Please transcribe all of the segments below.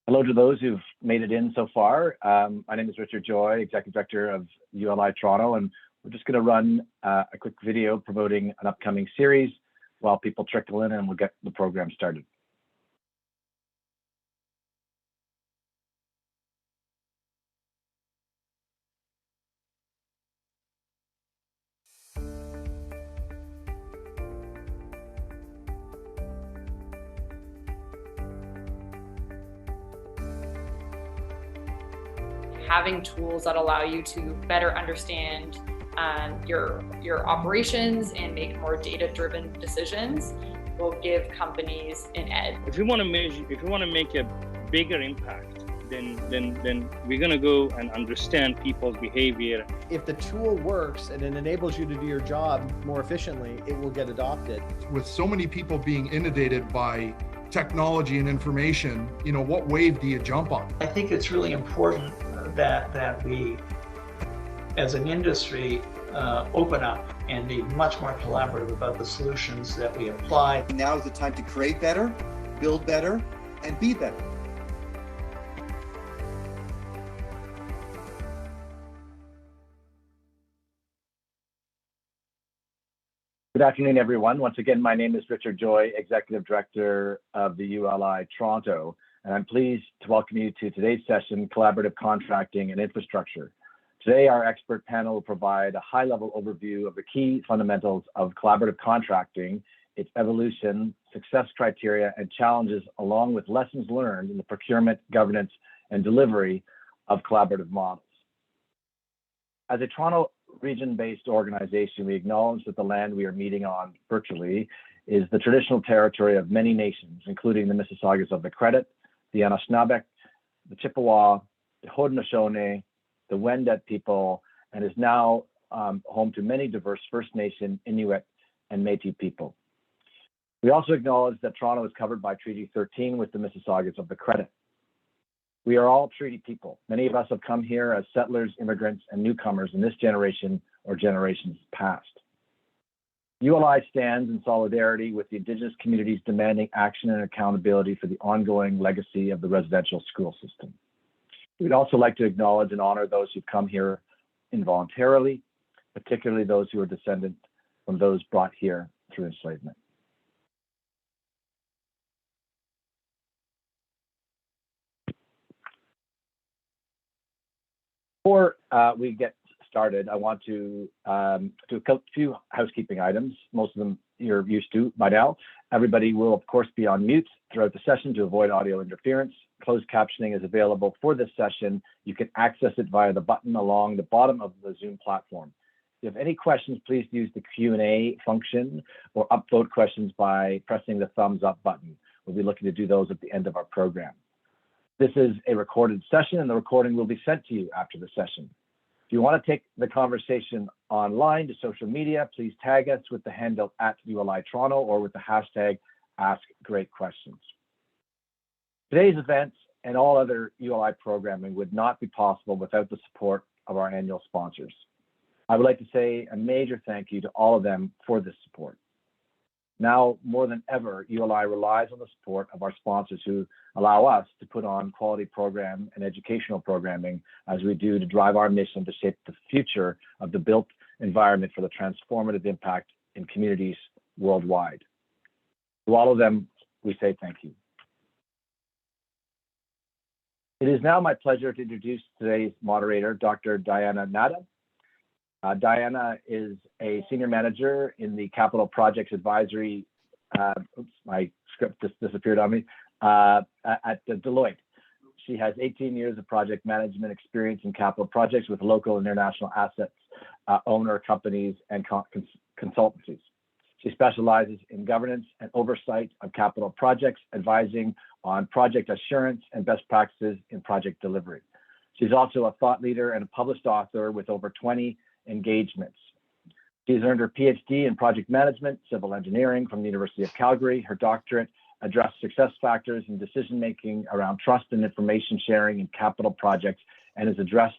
Hello to those who've made it in so far. My name is Richard Joy, Executive Director of ULI Toronto, and we're just going to run a quick video promoting an upcoming series while people trickle in, and we'll get the program started. Having tools that allow you to better understand your operations and make more data-driven decisions will give companies an edge. If you want to make a bigger impact, then we're going to go and understand people's behavior. If the tool works and it enables you to do your job more efficiently, it will get adopted. With so many people being inundated by technology and information, what wave do you jump on? I think it's really important that we, as an industry, open up and be much more collaborative about the solutions that we apply. Now is the time to create better, build better, and be better. Good afternoon, everyone. Once again, my name is Richard Joy, Executive Director of the ULI Toronto, and I'm pleased to welcome you to today's session, Collaborative Contracting and Infrastructure. Today, our expert panel will provide a high-level overview of the key fundamentals of collaborative contracting, its evolution, success criteria, and challenges, along with lessons learned in the procurement, governance, and delivery of collaborative models. As a Toronto region-based organization, we acknowledge that the land we are meeting on virtually is the traditional territory of many nations, including the Mississaugas of the Credit, the Anishinaabe, the Chippewa, the Haudenosaunee, the Wendat people, and is now home to many diverse First Nation, Inuit, and Métis people. We also acknowledge that Toronto is covered by Treaty 13 with the Mississaugas of the Credit. We are all treaty people. Many of us have come here as settlers, immigrants, and newcomers in this generation or generations past. ULI stands in solidarity with the Indigenous communities demanding action and accountability for the ongoing legacy of the residential school system. We'd also like to acknowledge and honor those who've come here involuntarily, particularly those who are descendant from those brought here through enslavement. Before we get started, I want to do a few housekeeping items. Most of them you're used to by now. Everybody will, of course, be on mute throughout the session to avoid audio interference. Closed captioning is available for this session. You can access it via the button along the bottom of the Zoom platform. If you have any questions, please use the Q&A function or upvote questions by pressing the thumbs up button. We'll be looking to do those at the end of our program. This is a recorded session, and the recording will be sent to you after the session. If you want to take the conversation online to social media, please tag us with the handle @ULI Toronto or with the hashtag #AskGreatQuestions. Today's events and all other ULI programming would not be possible without the support of our annual sponsors. I would like to say a major thank you to all of them for this support. Now more than ever, ULI relies on the support of our sponsors who allow us to put on quality program and educational programming as we do to drive our mission to shape the future of the built environment for the transformative impact in communities worldwide. To all of them, we say thank you. It is now my pleasure to introduce today's moderator, Dr. Diana Nada. Diana is a senior manager in the Capital Projects Advisory, oops, my script just disappeared on me, at Deloitte. She has 18 years of project management experience in capital projects with local and international assets, owner companies, and consultancies. She specializes in governance and oversight of capital projects, advising on project assurance and best practices in project delivery. She's also a thought leader and a published author with over 20 engagements. She's earned her PhD in project management, civil engineering from the University of Calgary. Her doctorate addressed success factors in decision-making around trust and information sharing in capital projects, and has addressed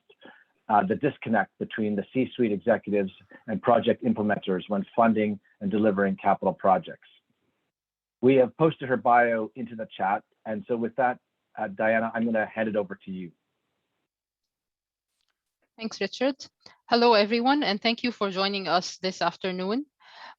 the disconnect between the C-suite executives and project implementers when funding and delivering capital projects. We have posted her bio into the chat, and so with that, Diana, I'm going to hand it over to you. Thanks, Richard. Hello, everyone, and thank you for joining us this afternoon.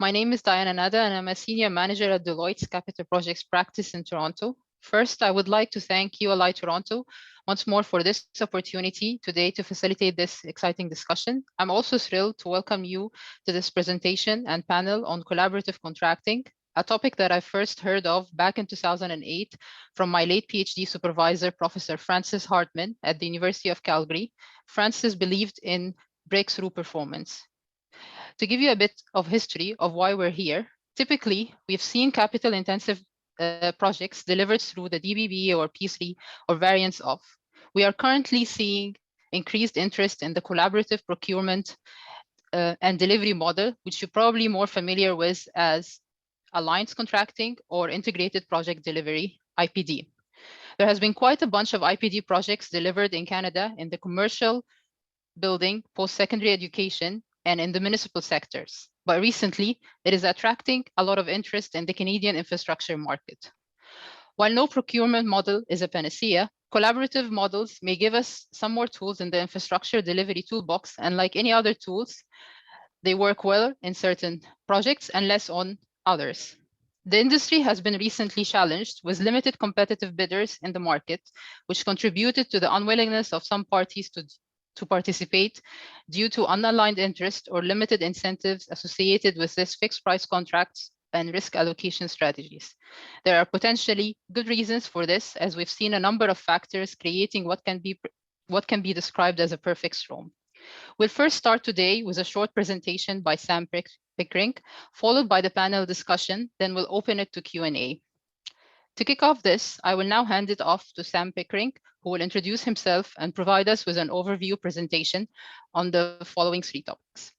My name is Diana Nada, and I'm a senior manager at Deloitte's Capital Projects practice in Toronto. First, I would like to thank ULI Toronto once more for this opportunity today to facilitate this exciting discussion. I'm also thrilled to welcome you to this presentation and panel on collaborative contracting, a topic that I first heard of back in 2008 from my late PhD supervisor, Professor Francis Hartman at the University of Calgary. Francis believed in breakthrough performance. To give you a bit of history of why we're here, typically we've seen capital-intensive projects delivered through the DBB or P3 or variants of. We are currently seeing increased interest in the collaborative procurement and delivery model, which you're probably more familiar with as alliance contracting or integrated project delivery, IPD. There has been quite a bunch of IPD projects delivered in Canada in the commercial, building, post-secondary education, and in the municipal sectors. But recently, it is attracting a lot of interest in the Canadian infrastructure market. While no procurement model is a panacea, collaborative models may give us some more tools in the infrastructure delivery toolbox, and like any other tools, they work well in certain projects and less on others. The industry has been recently challenged with limited competitive bidders in the market, which contributed to the unwillingness of some parties to participate due to unaligned interest or limited incentives associated with this fixed price contracts and risk allocation strategies. There are potentially good reasons for this, as we've seen a number of factors creating what can be described as a perfect storm. We'll first start today with a short presentation by Sam Pickering, followed by the panel discussion, then we'll open it to Q&A. To kick off this, I will now hand it off to Sam Pickering, who will introduce himself and provide us with an overview presentation on the following 3 topics.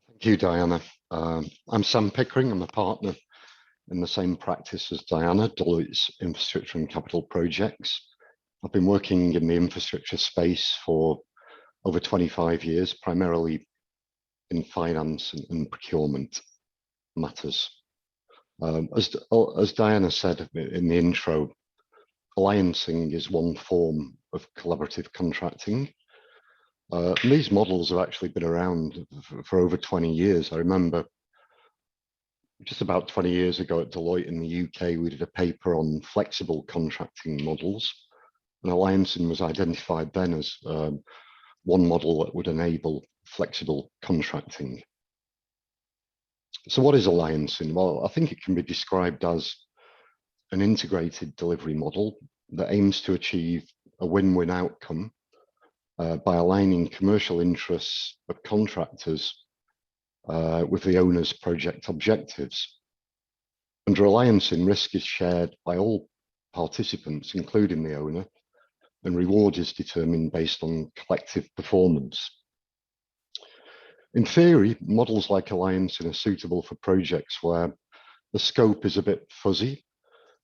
Thank you, Diana. I'm Sam Pickering. I'm a partner in the same practice as Diana, Deloitte's Infrastructure and Capital Projects. I've been working in the infrastructure space for over 25 years, primarily in finance and procurement matters. As Diana said in the intro, alliancing is one form of collaborative contracting. And these models have actually been around for over 20 years. I remember just about 20 years ago at Deloitte in the UK, we did a paper on flexible contracting models. And alliancing was identified then as one model that would enable flexible contracting. So what is alliancing? Well, I think it can be described as an integrated delivery model that aims to achieve a win-win outcome by aligning commercial interests of contractors with the owner's project objectives. Under alliancing, risk is shared by all participants, including the owner, and reward is determined based on collective performance. In theory, models like alliancing are suitable for projects where the scope is a bit fuzzy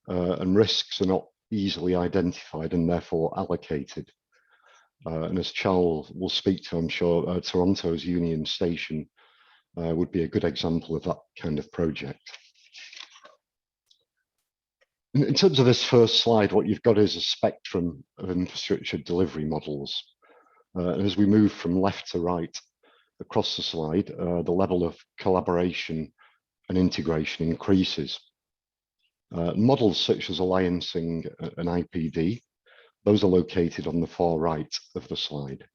and risks are not easily identified and therefore allocated. And as Charles will speak to, I'm sure, Toronto's Union Station would be a good example of that kind of project. In terms of this first slide, what you've got is a spectrum of infrastructure delivery models. And as we move from left to right across the slide, the level of collaboration and integration increases. Models such as alliancing and IPD, those are located on the far right of the slide.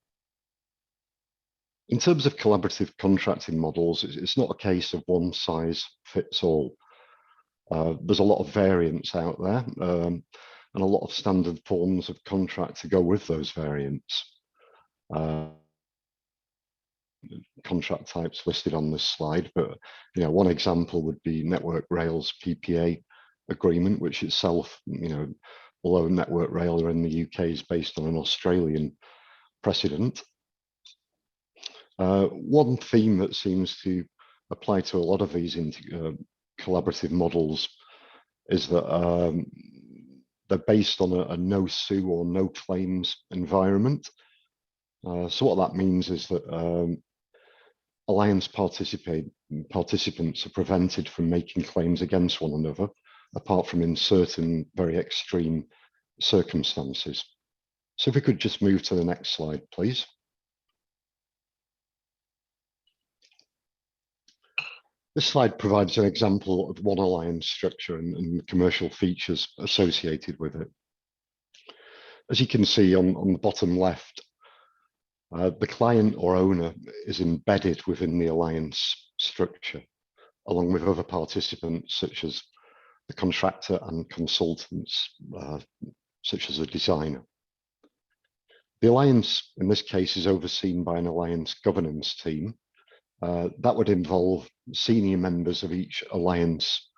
In terms of collaborative contracting models, it's not a case of one size fits all. There's a lot of variance out there and a lot of standard forms of contract to go with those variants. Contract types listed on this slide, but one example would be Network Rail's PPA agreement, which itself, although Network Rail in the UK is based on an Australian precedent. One theme that seems to apply to a lot of these collaborative models is that they're based on a no sue or no claims environment. So what that means is that alliance participants are prevented from making claims against one another, apart from in certain very extreme circumstances. So if we could just move to the next slide, please. This slide provides an example of one alliance structure and the commercial features associated with it. As you can see on the bottom left, the client or owner is embedded within the alliance structure, along with other participants such as the contractor and consultants, such as a designer. The alliance, in this case, is overseen by an alliance governance team. That would involve senior members of each alliance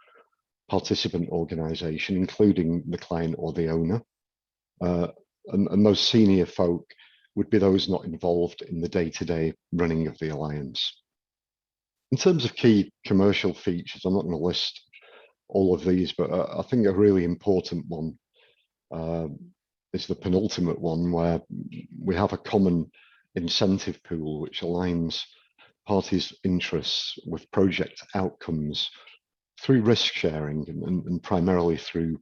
participant organisation, including the client or the owner. And those senior folk would be those not involved in the day-to-day running of the alliance. In terms of key commercial features, I'm not going to list all of these, but I think a really important one is the penultimate one, where we have a common incentive pool which aligns parties' interests with project outcomes through risk sharing and primarily through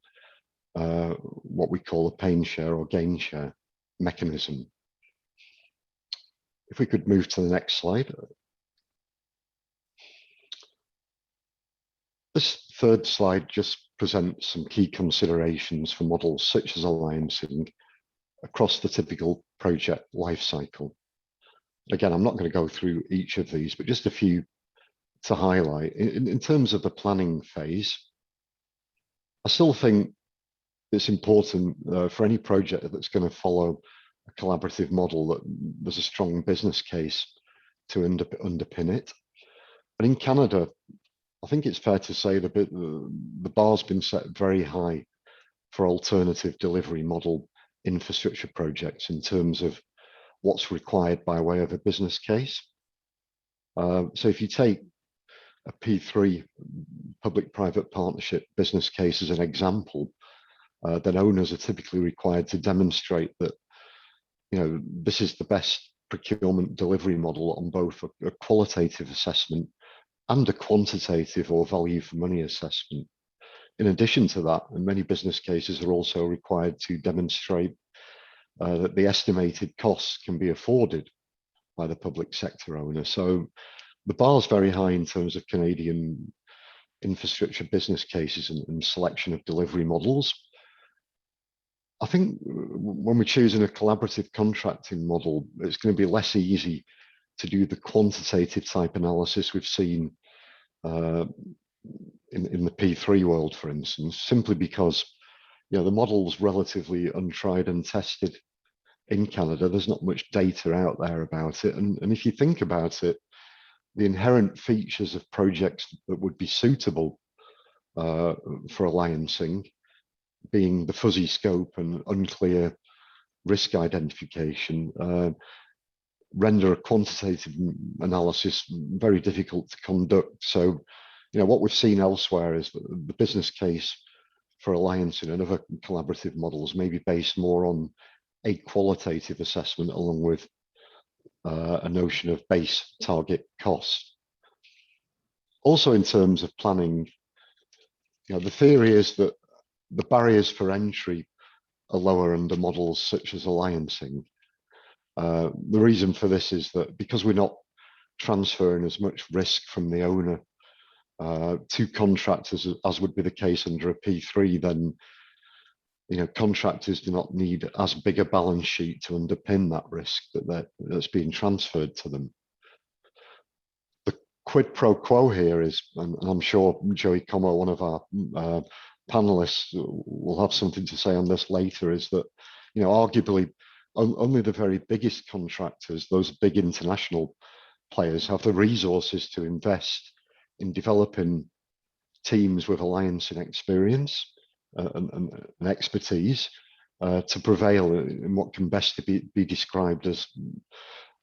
what we call a pain share or gain share mechanism. If we could move to the next slide. This third slide just presents some key considerations for models such as alliancing across the typical project lifecycle. Again, I'm not going to go through each of these, but just a few to highlight. In terms of the planning phase, I still think it's important for any project that's going to follow a collaborative model that there's a strong business case to underpin it. But in Canada, I think it's fair to say that the bar's been set very high for alternative delivery model infrastructure projects in terms of what's required by way of a business case. So if you take a P3 public-private partnership business case as an example, then owners are typically required to demonstrate that, you know, this is the best procurement delivery model on both a qualitative assessment and a quantitative or value for money assessment. In addition to that, many business cases are also required to demonstrate that the estimated costs can be afforded by the public sector owner. So the bar is very high in terms of Canadian infrastructure business cases and selection of delivery models. I think when we're choosing a collaborative contracting model, it's going to be less easy to do the quantitative type analysis we've seen in the P3 world, for instance, simply because, you know, the model's relatively untried and tested in Canada. There's not much data out there about it. And if you think about it, the inherent features of projects that would be suitable for alliancing, being the fuzzy scope and unclear risk identification, render a quantitative analysis very difficult to conduct. So, you know, what we've seen elsewhere is that the business case for alliancing and other collaborative models may be based more on a qualitative assessment along with a notion of base target cost. Also, in terms of planning, you know, the theory is that the barriers for entry are lower under models such as alliancing. The reason for this is that because we're not transferring as much risk from the owner to contractors as would be the case under a P3, then, you know, contractors do not need as big a balance sheet to underpin that risk that's being transferred to them. The quid pro quo here is, and I'm sure Joey Como, one of our panelists, will have something to say on this later, is that, you know, arguably only the very biggest contractors, those big international players, have the resources to invest in developing teams with alliancing experience and expertise to prevail in what can best be described as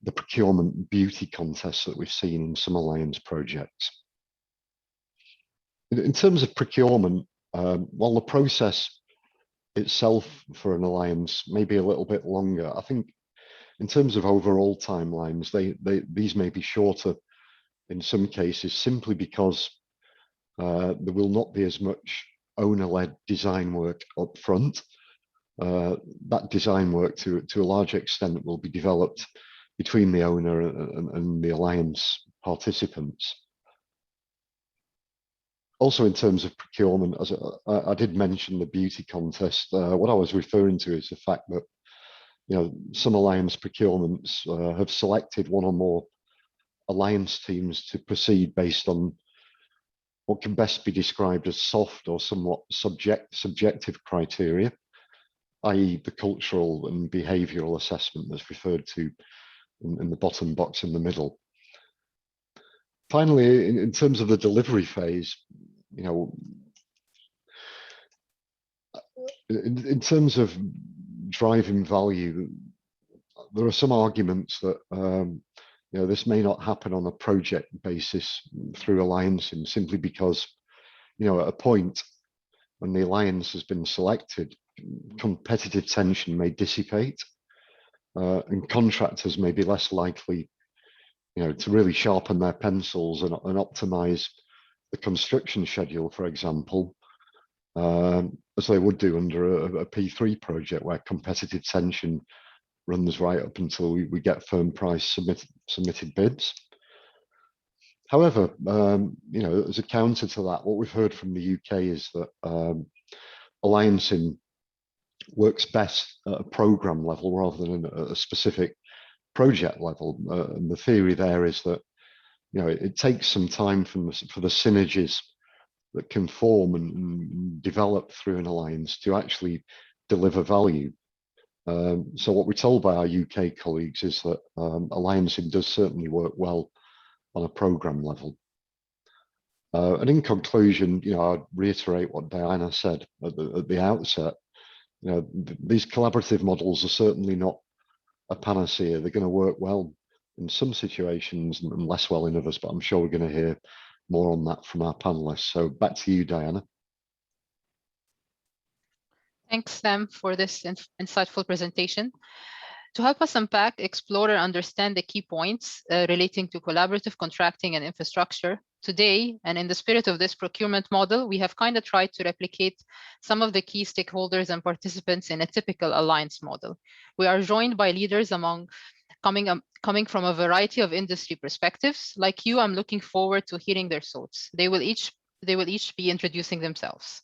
the procurement beauty contest that we've seen in some alliance projects. In terms of procurement, while the process itself for an alliance may be a little bit longer, I think in terms of overall timelines, these may be shorter in some cases, simply because there will not be as much owner-led design work up front. that design work to a large extent will be developed between the owner and the alliance participants. Also, in terms of procurement, as I did mention the beauty contest, what I was referring to is the fact that some alliance procurements have selected one or more alliance teams to proceed based on what can best be described as soft or somewhat subjective criteria, i.e. the cultural and behavioural assessment that's referred to in the bottom box in the middle. Finally, in terms of the delivery phase, in terms of driving value, there are some arguments that this may not happen on a project basis through alliancing, simply because at a point when the alliance has been selected, competitive tension may dissipate, and contractors may be less likely to really sharpen their pencils and optimize the construction schedule, for example, as they would do under a P3 project where competitive tension runs right up until we get firm price submitted bids. However, as a counter to that, what we've heard from the UK is that alliancing works best at a program level rather than a specific project level. And the theory there is that it takes some time for the synergies that can form and develop through an alliance to actually deliver value. So what we're told by our UK colleagues is that alliancing does certainly work well on a program level. And in conclusion, I'd reiterate what Diana said at the outset. These collaborative models are certainly not a panacea. They're going to work well in some situations and less well in others, but I'm sure we're going to hear more on that from our panelists. So back to you, Diana. Thanks, Sam, for this insightful presentation. To help us unpack, explore, and understand the key points relating to collaborative contracting and infrastructure, today, and in the spirit of this procurement model, we have kind of tried to replicate some of the key stakeholders and participants in a typical alliance model. We are joined by leaders coming from a variety of industry perspectives. Like you, I'm looking forward to hearing their thoughts. They will each be introducing themselves.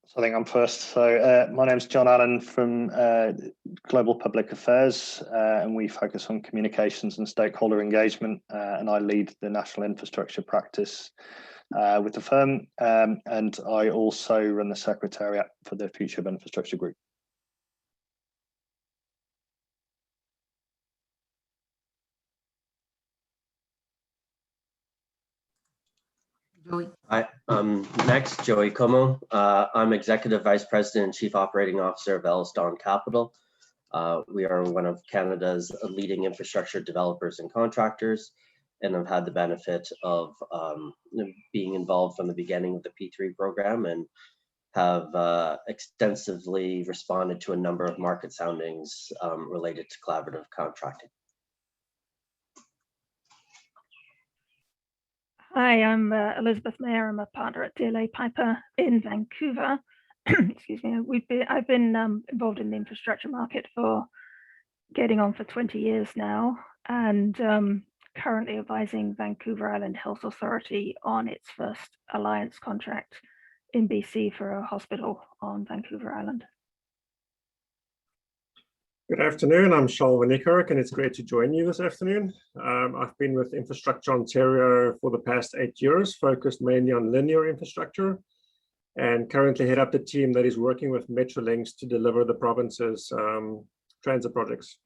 So I think I'm first. So my name's John Allen from Global Public Affairs, and we focus on communications and stakeholder engagement, and I lead the national infrastructure practice with the firm, and I also run the secretariat for the Future of Infrastructure Group. Hi, next, Joey Como. I'm Executive Vice President and Chief Operating Officer of Elliston Capital. We are one of Canada's leading infrastructure developers and contractors, and I've had the benefit of being involved from the beginning of the P3 program and have extensively responded to a number of market soundings related to collaborative contracting. Hi, I'm Elizabeth Mayer. I'm a partner at DLA Piper in Vancouver. Excuse me. I've been involved in the infrastructure market for getting on for 20 years now, and currently advising Vancouver Island Health Authority on its first alliance contract in BC for a hospital on Vancouver Island. Good afternoon, I'm Charles Van Niekerk, and it's great to join you this afternoon. I've been with Infrastructure Ontario for the past 8 years, focused mainly on linear infrastructure, and currently head up the team that is working with Metrolinx to deliver the province's transit projects.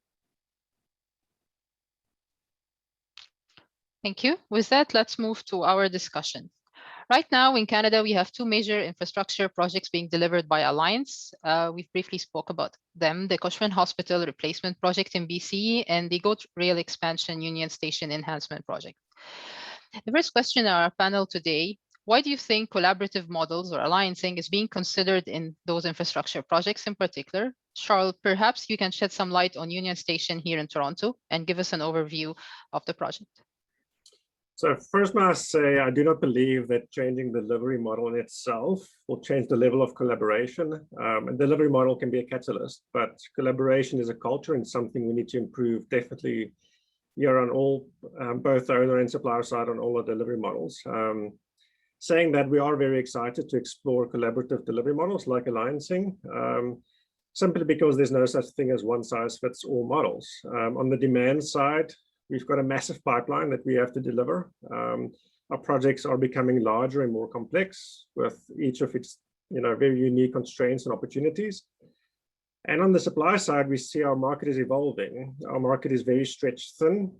Thank you. With that, let's move to our discussion. Right now in Canada, we have two major infrastructure projects being delivered by Alliance. We've briefly spoke about them, the Cochrane Hospital Replacement Project in BC and the GOAT Rail Expansion Union Station Enhancement Project. The first question in our panel today, why do you think collaborative models or alliancing is being considered in those infrastructure projects in particular? Charles, perhaps you can shed some light on Union Station here in Toronto and give us an overview of the project. So first, I must say, I do not believe that changing the delivery model in itself will change the level of collaboration. A delivery model can be a catalyst, but collaboration is a culture and something we need to improve definitely here on all, both the owner and supplier side on all the delivery models. Saying that, we are very excited to explore collaborative delivery models like alliancing, simply because there's no such thing as one size fits all models. On the demand side, we've got a massive pipeline that we have to deliver. Our projects are becoming larger and more complex with each of its very unique constraints and opportunities. And on the supply side, we see our market is evolving. Our market is very stretched thin.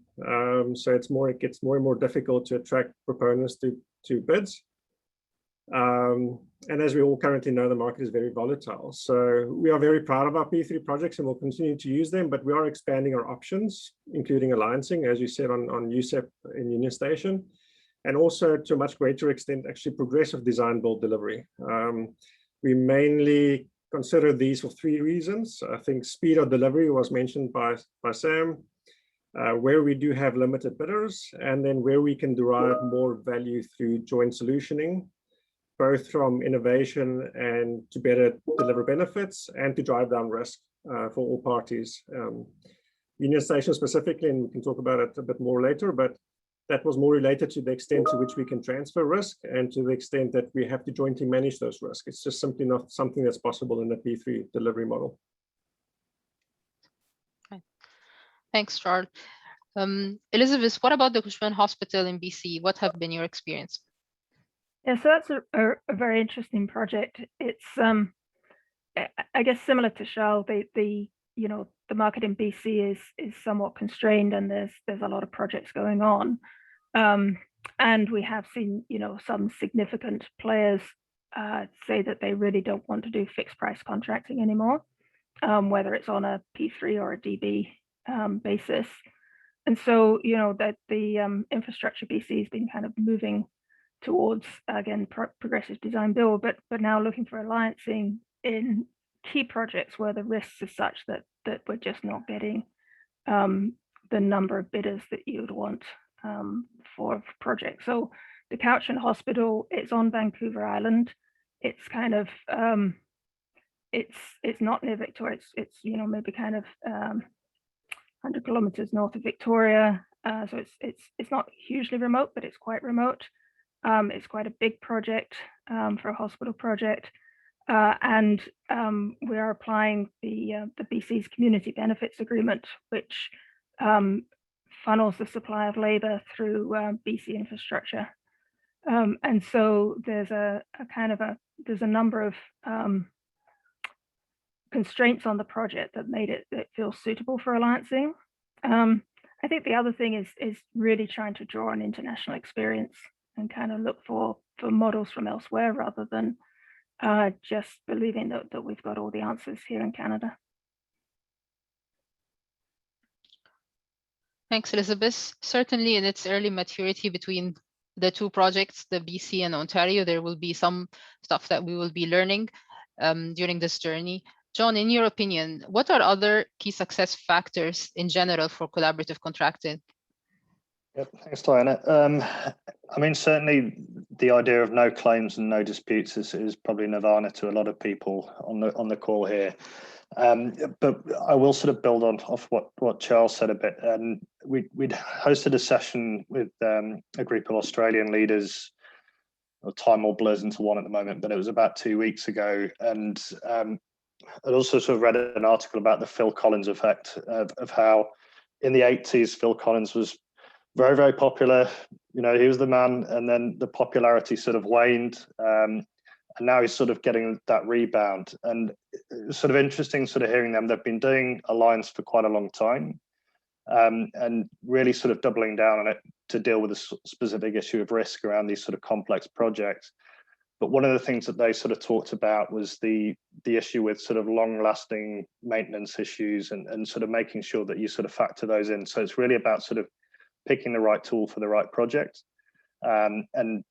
So it gets more and more difficult to attract proponents to bids. And as we all currently know, the market is very volatile. So we are very proud of our P3 projects and we'll continue to use them, but we are expanding our options, including alliancing, as you said, on USEP in Union Station, and also to a much greater extent, actually progressive design build delivery. We mainly consider these for three reasons. I think speed of delivery was mentioned by Sam, where we do have limited bidders, and then where we can derive more value through joint solutioning, both from innovation and to better deliver benefits and to drive down risk for all parties. Union Station specifically, and we can talk about it a bit more later, but that was more related to the extent to which we can transfer risk and to the extent that we have to jointly manage those risks. It's just simply not something that's possible in the P3 delivery model. Okay. Thanks, Charles. Elizabeth, what about the Cushman Hospital in BC? What have been your experience? Yeah, so that's a very interesting project. It's I guess similar to Charles, the market in BC is somewhat constrained, and there's a lot of projects going on, and we have seen some significant players say that they really don't want to do fixed price contracting anymore, whether it's on a P3 or a DB basis, and so that the infrastructure BC has been kind of moving towards, again, progressive design build, but now looking for alliancing in key projects where the risks are such that we're just not getting the number of bidders that you would want for projects. So the Cochrane Hospital, it's on Vancouver Island. It's kind of it's not near Victoria. It's maybe kind of 100 kilometers north of Victoria. So it's not hugely remote, but it's quite remote. It's quite a big project for a hospital project, and we are applying the BC's Community Benefits Agreement, which funnels the supply of labour through BC infrastructure, and so there's there's a number of constraints on the project that made it feel suitable for alliancing. I think the other thing is really trying to draw on international experience and kind of look for models from elsewhere rather than just believing that we've got all the answers here in Canada. Thanks, Elizabeth. Certainly in its early maturity between the two projects, the BC and Ontario, there will be some stuff that we will be learning during this journey. John, in your opinion, what are other key success factors in general for collaborative contracting? Yep, thanks, Diana. I mean, certainly the idea of no claims and no disputes is probably nirvana to a lot of people on the call here. But I will sort of build off what Charles said a bit. And we'd hosted a session with a group of Australian leaders. Time all blurs into one at the moment, but it was about 2 weeks ago. And I'd also sort of read an article about the Phil Collins effect of how in the 80s, Phil Collins was very, very popular. He was the man, and then the popularity sort of waned. And now he's sort of getting that rebound. And it's sort of interesting sort of hearing them. They've been doing Alliance for quite a long time, and really sort of doubling down on it to deal with a specific issue of risk around these sort of complex projects. But one of the things that they sort of talked about was the issue with sort of long-lasting maintenance issues and sort of making sure that you sort of factor those in. So it's really about sort of picking the right tool for the right project. And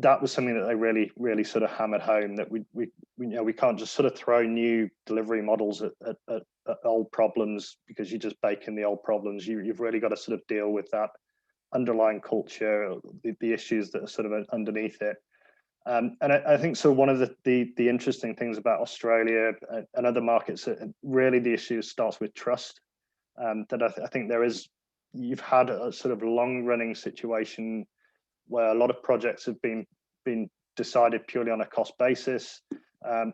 that was something that they really, really sort of hammered home, that we can't just sort of throw new delivery models at old problems because you just bake in the old problems. You've really got to sort of deal with that underlying culture, the issues that are sort of underneath it. And I think so. One of the interesting things about Australia and other markets, really the issue starts with trust. That I think you've had a sort of long-running situation where a lot of projects have been decided purely on a cost basis.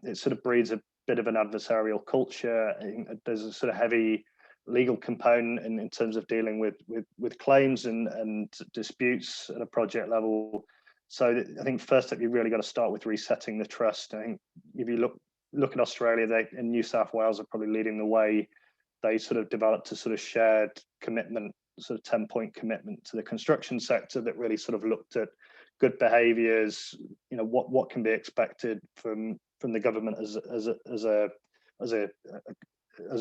It sort of breeds a bit of an adversarial culture. I think there's a sort of heavy legal component in terms of dealing with claims and disputes at a project level. So I think first up, you've really got to start with resetting the trust. I think if you look at Australia, they in New South Wales are probably leading the way. They sort of developed a sort of shared commitment, sort of 10-point commitment to the construction sector that really sort of looked at good behaviours. You know, what can be expected from the government as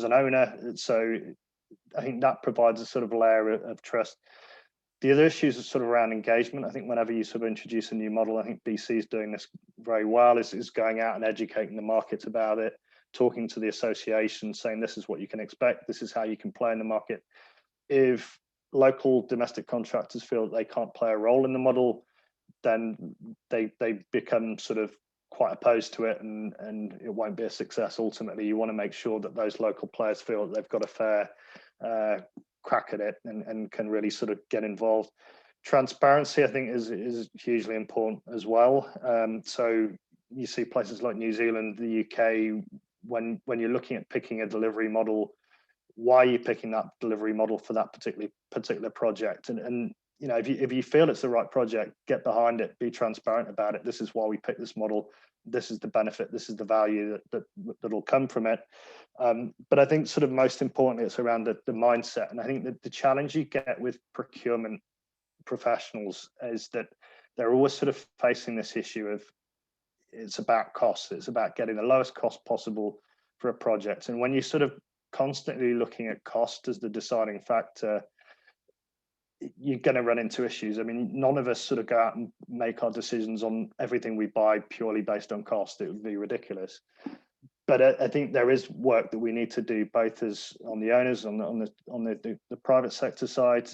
an owner. So I think that provides a sort of layer of trust. The other issues are sort of around engagement. I think whenever you sort of introduce a new model, I think BC is doing this very well, is going out and educating the market about it, talking to the association, saying this is what you can expect, this is how you can play in the market. If local domestic contractors feel that they can't play a role in the model, then they become sort of quite opposed to it, and it won't be a success. Ultimately, you want to make sure that those local players feel that they've got a fair crack at it and can really sort of get involved. Transparency, I think, is hugely important as well. So you see places like New Zealand, the UK, when you're looking at picking a delivery model, why are you picking that delivery model for that particular project? And you know, if you feel it's the right project, get behind it, be transparent about it. This is why we picked this model. This is the benefit. This is the value that'll come from it. But I think sort of most importantly, it's around the mindset. And I think that the challenge you get with procurement professionals is that they're always sort of facing this issue of it's about cost. It's about getting the lowest cost possible for a project. And when you're sort of constantly looking at cost as the deciding factor, you're going to run into issues. I mean, none of us sort of go out and make our decisions on everything we buy purely based on cost. It would be ridiculous. But I think there is work that we need to do, both as on the owners, on the private sector side,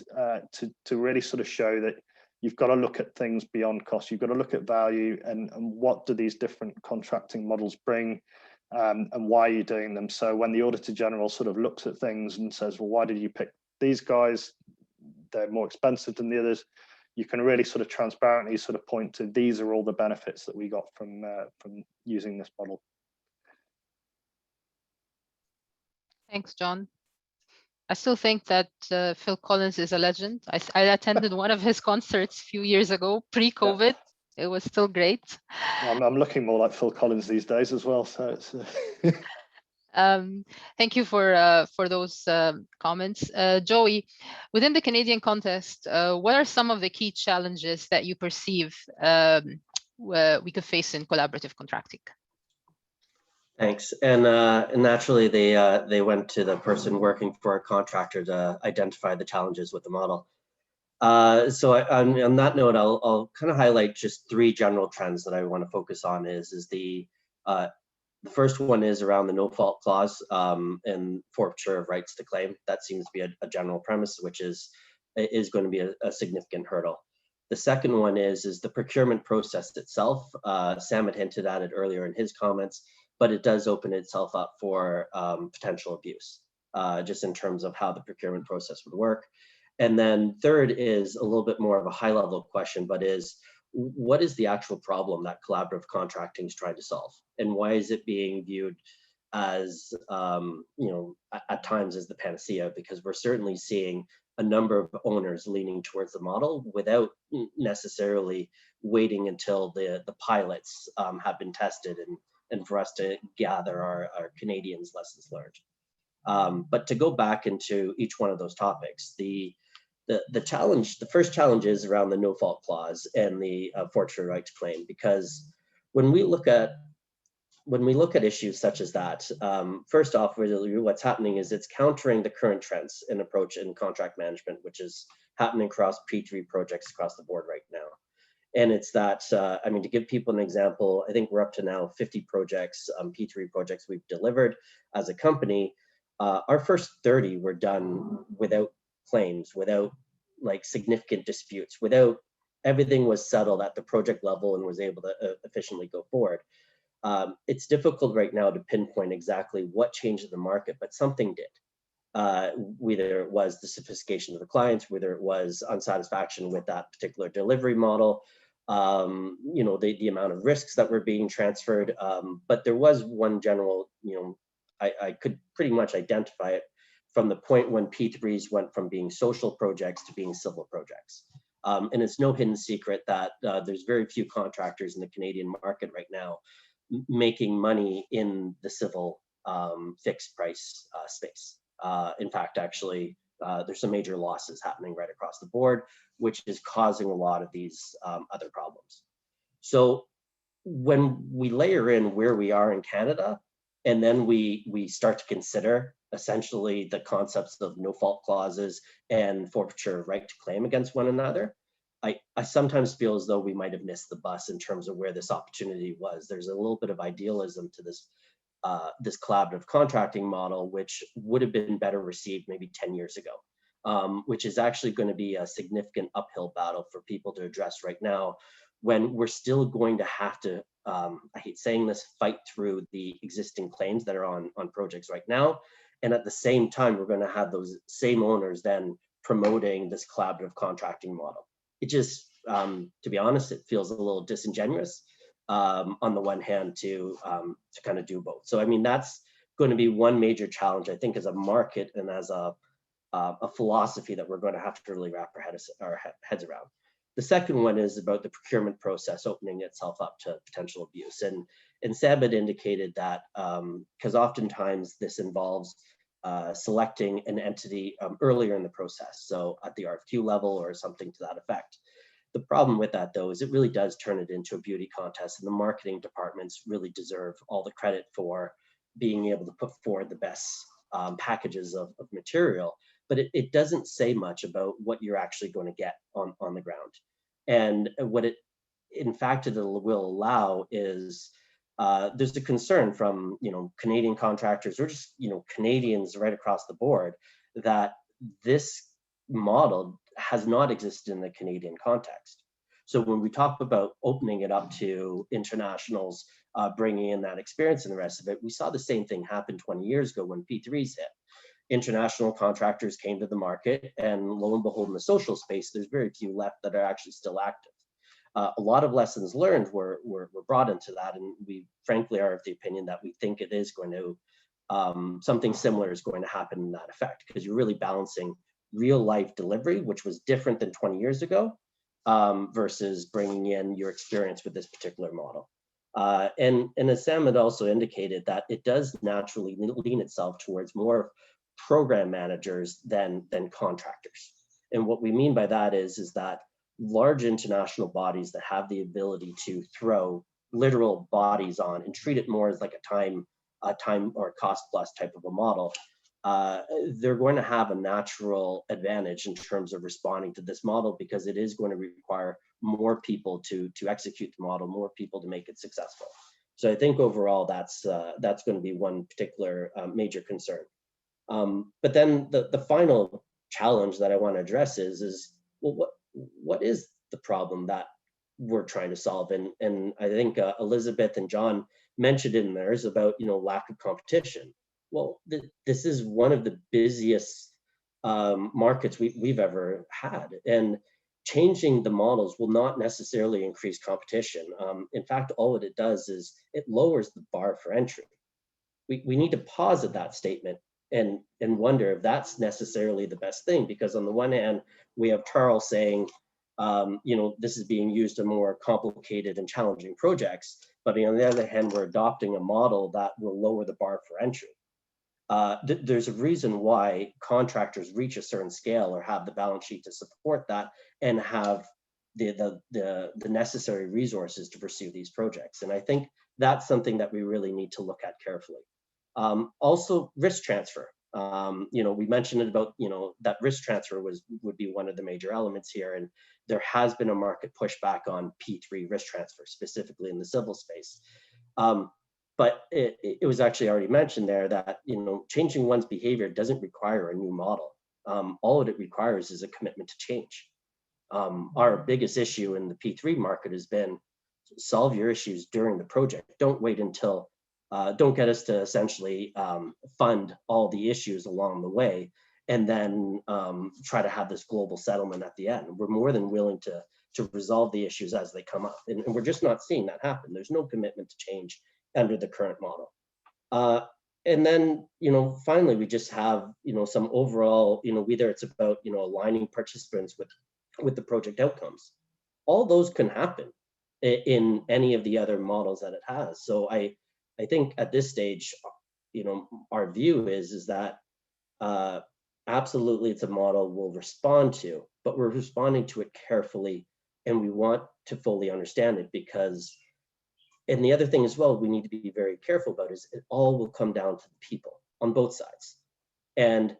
to really sort of show that you've got to look at things beyond cost. You've got to look at value and what do these different contracting models bring, and why are you doing them? So when the Auditor General sort of looks at things and says, well, why did you pick these guys? They're more expensive than the others. You can really sort of transparently sort of point to these are all the benefits that we got from using this model. Thanks, John. I still think that Phil Collins is a legend. I attended one of his concerts a few years ago, pre-COVID. Yeah. It was still great. I'm looking more like Phil Collins these days as well. So it's. Thank you for those comments. Joey, within the Canadian context, what are some of the key challenges that you perceive we could face in collaborative contracting? Thanks. And naturally, they went to the person working for a contractor to identify the challenges with the model. So on that note, I'll kind of highlight just three general trends that I want to focus on. The first one is around the no-fault clause and forfeiture of rights to claim. That seems to be a general premise, which is going to be a significant hurdle. The second one is the procurement process itself. Sam had hinted at it earlier in his comments, but it does open itself up for potential abuse, just in terms of how the procurement process would work. And then third is a little bit more of a high-level question, but what is the actual problem that collaborative contracting is trying to solve, and why is it being viewed as at times as the panacea? Because we're certainly seeing a number of owners leaning towards the model without necessarily waiting until the pilots have been tested and for us to gather our Canadians' lessons learned. But to go back into each one of those topics, the first challenge is around the no-fault clause and the forfeiture right to claim, because when we look at issues such as that, first off, really what's happening is it's countering the current trends and approach in contract management, which is happening across P3 projects across the board right now. And it's that, I mean, to give people an example, I think we're up to now 50 projects, P3 projects we've delivered as a company. Our first 30 were done without claims, without like significant disputes without everything was settled at the project level and was able to efficiently go forward. It's difficult right now to pinpoint exactly what changed in the market, but something did. Whether it was the sophistication of the clients, whether it was unsatisfaction with that particular delivery model, you know, the amount of risks that were being transferred. But there was one general, you know, I could pretty much identify it from the point when P3s went from being social projects to being civil projects. And it's no hidden secret that there's very few contractors in the Canadian market right now making money in the civil fixed price space. In fact, actually, there's some major losses happening right across the board, which is causing a lot of these other problems. So when we layer in where we are in Canada, and then we start to consider essentially the concepts of no fault clauses and forfeiture right to claim against one another, I sometimes feel as though we might have missed the bus in terms of where this opportunity was. There's a little bit of idealism to this this collaborative contracting model, which would have been better received maybe 10 years ago, which is actually going to be a significant uphill battle for people to address right now, when we're still going to have to, I hate saying this, fight through the existing claims that are on projects right now. And at the same time, we're going to have those same owners then promoting this collaborative contracting model. It just, to be honest, it feels a little disingenuous on the one hand to kind of do both. So, I mean, that's going to be one major challenge, I think, as a market and as a philosophy that we're going to have to really wrap our heads around. The second one is about the procurement process opening itself up to potential abuse. And Sam had indicated that because oftentimes this involves selecting an entity earlier in the process, so at the RFQ level or something to that effect. The problem with that, though, is it really does turn it into a beauty contest, and the marketing departments really deserve all the credit for being able to put forward the best packages of material, but it doesn't say much about what you're actually going to get on the ground. And what it, in fact, it will allow is there's a concern from, you know, Canadian contractors or just, you know, Canadians right across the board that this model has not existed in the Canadian context. So when we talk about opening it up to internationals, bringing in that experience and the rest of it, we saw the same thing happen 20 years ago when P3s hit. International contractors came to the market, and lo and behold, in the social space, there's very few left that are actually still active. A lot of lessons learned were brought into that, and we frankly are of the opinion that we think it is going to, something similar is going to happen in that effect, because you're really balancing real life delivery, which was different than 20 years ago, versus bringing in your experience with this particular model. And as Sam had also indicated, that it does naturally lean itself towards more program managers than contractors. And what we mean by that is that large international bodies that have the ability to throw literal bodies on and treat it more as like a time or cost plus type of a model, they're going to have a natural advantage in terms of responding to this model, because it is going to require more people to execute the model, more people to make it successful. So I think overall that's going to be one particular major concern. But then the final challenge that I want to address is well, what is the problem that we're trying to solve? And I think Elizabeth and John mentioned in theirs about, you know, lack of competition. Well, this is one of the busiest markets we've ever had, and changing the models will not necessarily increase competition. In fact, all that it does is it lowers the bar for entry. We need to pause at that statement and wonder if that's necessarily the best thing, because on the one hand, we have Charles saying, you know, this is being used in more complicated and challenging projects, but on the other hand, we're adopting a model that will lower the bar for entry. There's a reason why contractors reach a certain scale or have the balance sheet to support that and have the necessary resources to pursue these projects. And I think that's something that we really need to look at carefully. Also, risk transfer. You know, we mentioned it about, you know, that risk transfer would be one of the major elements here, and there has been a market pushback on P3 risk transfer, specifically in the civil space. But it was actually already mentioned there that, you know, changing one's behavior doesn't require a new model. all it requires is a commitment to change. Our biggest issue in the P3 market has been solve your issues during the project. Don't wait until, don't get us to essentially fund all the issues along the way and then try to have this global settlement at the end. We're more than willing to resolve the issues as they come up. And we're just not seeing that happen. There's no commitment to change under the current model. And then, finally, we just have, some overall, whether it's about, aligning participants with the project outcomes. All those can happen in any of the other models that it has. So I think at this stage, our view is that absolutely it's a model we'll respond to, but we're responding to it carefully, and we want to fully understand it because, and the other thing as well we need to be very careful about is it all will come down to the people on both sides. And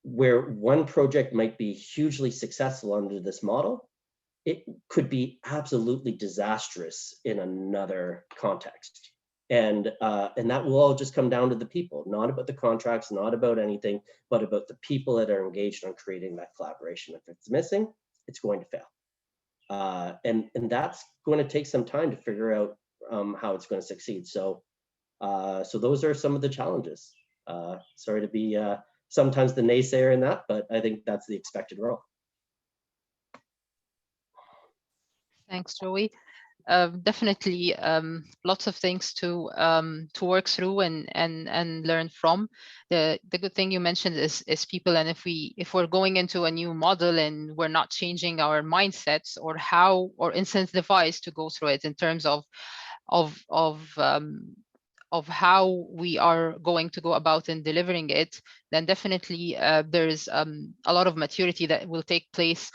where one project might be hugely successful under this model, it could be absolutely disastrous in another context. And that will all just come down to the people, not about the contracts, not about anything, but about the people that are engaged on creating that collaboration. If it's missing, it's going to fail. And that's going to take some time to figure out how it's going to succeed. So those are some of the challenges. Sorry to be sometimes the naysayer in that, but I think that's the expected role. Thanks, Joey. Definitely lots of things to work through and learn from. The good thing you mentioned is people, and if we're going into a new model and we're not changing our mindsets or how or incentivize to go through it in terms of how we are going to go about in delivering it, then definitely there's a lot of maturity that will take place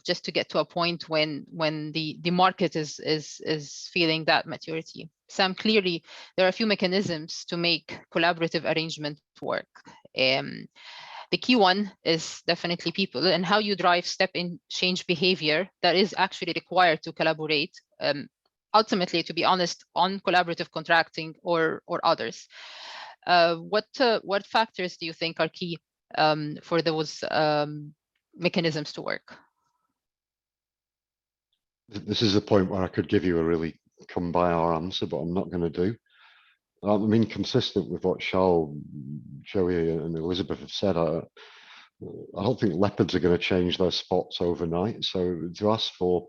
just to get to a point when the market is feeling that maturity. Sam, clearly there are a few mechanisms to make collaborative arrangement work. The key one is definitely people and how you drive step in change behavior that is actually required to collaborate. Ultimately, to be honest, on collaborative contracting or others. What factors do you think are key for those mechanisms to work? This is a point where I could give you a really come by our answer, but I'm not going to do. I mean, consistent with what Charles, Joey, and Elizabeth have said, I don't think leopards are going to change their spots overnight. So to ask for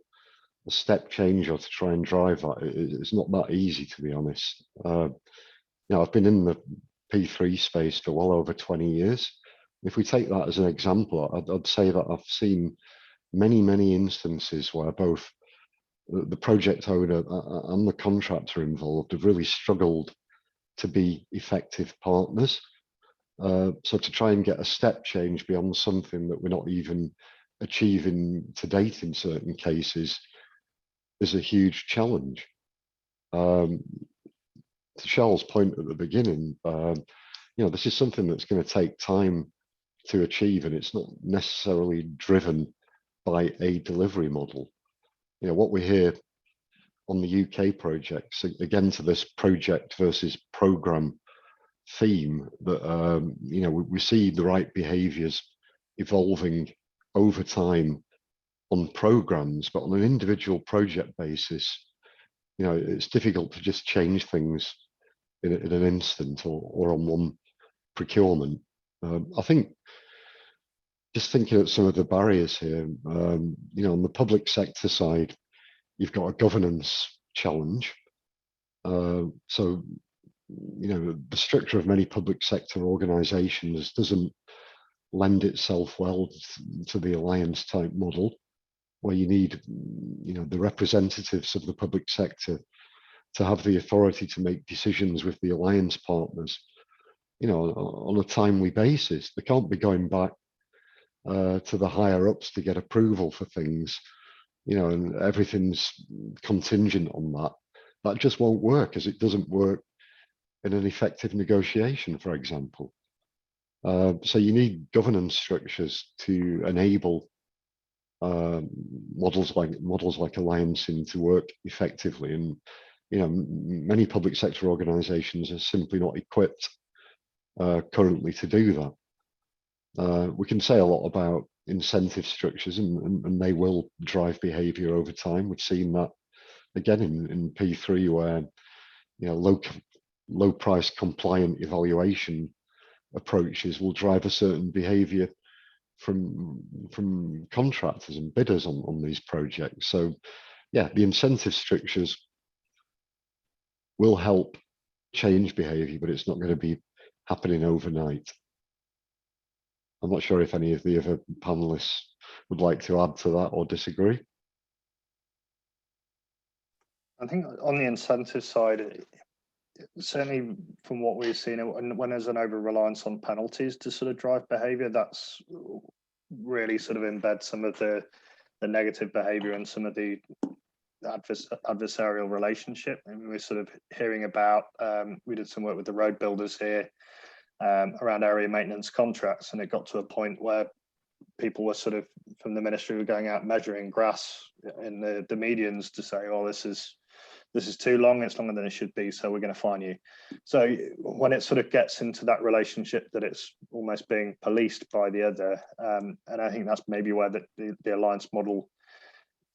a step change or to try and drive that, it's not that easy, to be honest. I've been in the P3 space for well over 20 years. If we take that as an example, I'd say that I've seen many instances where both the project owner and the contractor involved have really struggled to be effective partners. So to try and get a step change beyond something that we're not even achieving to date in certain cases is a huge challenge. To Charles' point at the beginning, this is something that's going to take time to achieve, and it's not necessarily driven by a delivery model. What we hear on the UK projects, again, to this project versus program theme, that we see the right behaviours evolving over time on programs, but on an individual project basis, it's difficult to just change things in an instant or on one procurement. I think just thinking at some of the barriers here, on the public sector side, you've got a governance challenge. So, the structure of many public sector organisations doesn't lend itself well to the alliance type model, where you need, the representatives of the public sector to have the authority to make decisions with the alliance partners, on a timely basis. They can't be going back to the higher ups to get approval for things, and everything's contingent on that. That just won't work, as it doesn't work in an effective negotiation, for example. So you need governance structures to enable models like alliancing to work effectively, and many public sector organisations are simply not equipped currently to do that. We can say a lot about incentive structures, and they will drive behavior over time. We've seen that again in P3, where low price compliant evaluation approaches will drive a certain behavior from contractors and bidders on these projects. So yeah, the incentive structures will help change behavior, but it's not going to be happening overnight. I'm not sure if any of the other panelists would like to add to that or disagree. I think on the incentive side, certainly from what we've seen, when there's an over-reliance on penalties to sort of drive behavior, that's really sort of embed some of the negative behavior and some of the adversarial relationship. And we're sort of hearing about, we did some work with the road builders here around area maintenance contracts, and it got to a point where people were sort of, from the ministry, were going out measuring grass in the medians to say, oh, this is too long, it's longer than it should be, so we're going to fine you. So when it sort of gets into that relationship that it's almost being policed by the other, and I think that's maybe where the alliance model,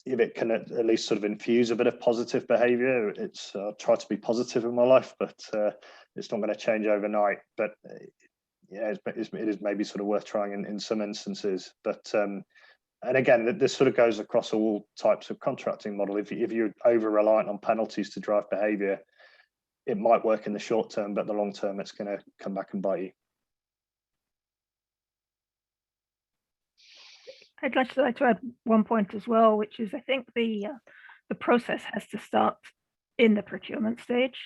if it can at least sort of infuse a bit of positive behavior, it's tried to be positive in my life, but it's not going to change overnight. But yeah, it is maybe sort of worth trying in some instances. But and again, this sort of goes across all types of contracting model. If you're over-reliant on penalties to drive behavior, it might work in the short term, but the long term, it's going to come back and bite you. I'd like to add one point as well, which is I think the process has to start in the procurement stage.